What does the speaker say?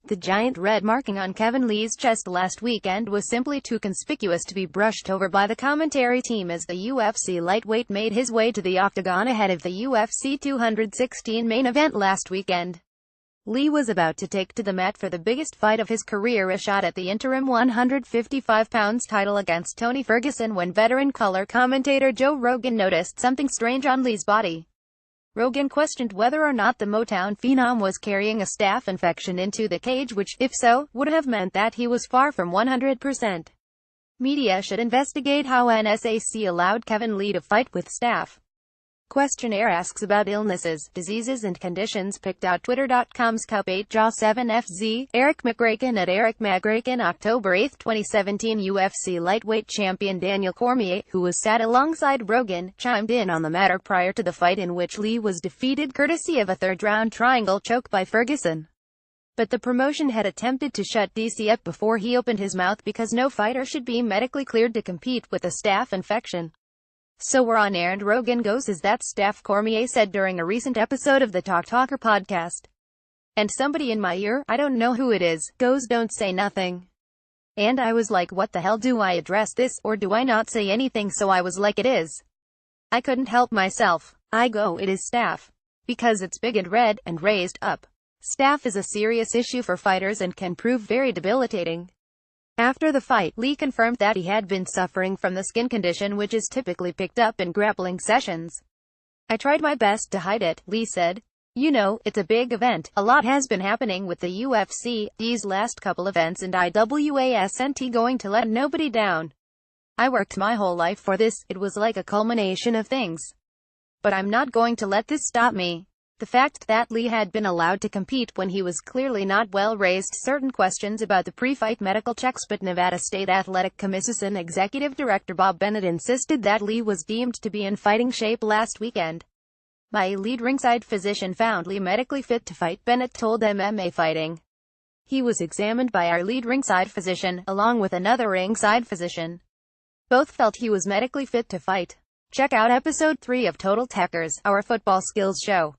The giant red marking on Kevin Lee's chest last weekend was simply too conspicuous to be brushed over by the commentary team as the UFC lightweight made his way to the octagon ahead of the UFC 216 main event last weekend. Lee was about to take to the mat for the biggest fight of his career, a shot at the interim 155 pounds title against Tony Ferguson, when veteran color commentator Joe Rogan noticed something strange on Lee's body. Rogan questioned whether or not the Motown phenom was carrying a staph infection into the cage, which, if so, would have meant that he was far from 100%. Media should investigate how NSAC allowed Kevin Lee to fight with staph. Questionnaire asks about illnesses, diseases and conditions picked out. Twitter.com's Cup8Jaw7FZ, Eric McGraken at Eric McGraken. October 8, 2017. UFC lightweight champion Daniel Cormier, who was sat alongside Rogan, chimed in on the matter prior to the fight, in which Lee was defeated courtesy of a third-round triangle choke by Ferguson. But the promotion had attempted to shut DC up before he opened his mouth, because no fighter should be medically cleared to compete with a staph infection. "So we're on air and Rogan goes, 'Is that staph?' Cormier said during a recent episode of the Talker podcast. And somebody in my ear, I don't know who it is, goes, 'Don't say nothing.' And I was like, what the hell, do I address this, or do I not say anything? So I was like, it is. I couldn't help myself. I go, it is staph. Because it's big and red, and raised up. Staph is a serious issue for fighters and can prove very debilitating." After the fight, Lee confirmed that he had been suffering from the skin condition, which is typically picked up in grappling sessions. "I tried my best to hide it," Lee said. "You know, it's a big event. A lot has been happening with the UFC these last couple events, and I wasn't going to let nobody down. I worked my whole life for this. It was like a culmination of things. But I'm not going to let this stop me." The fact that Lee had been allowed to compete when he was clearly not well raised certain questions about the pre-fight medical checks, but Nevada State Athletic Commission Executive Director Bob Bennett insisted that Lee was deemed to be in fighting shape last weekend. "My lead ringside physician found Lee medically fit to fight," Bennett told MMA Fighting. "He was examined by our lead ringside physician, along with another ringside physician. Both felt he was medically fit to fight." Check out episode 3 of Total Techers, our football skills show.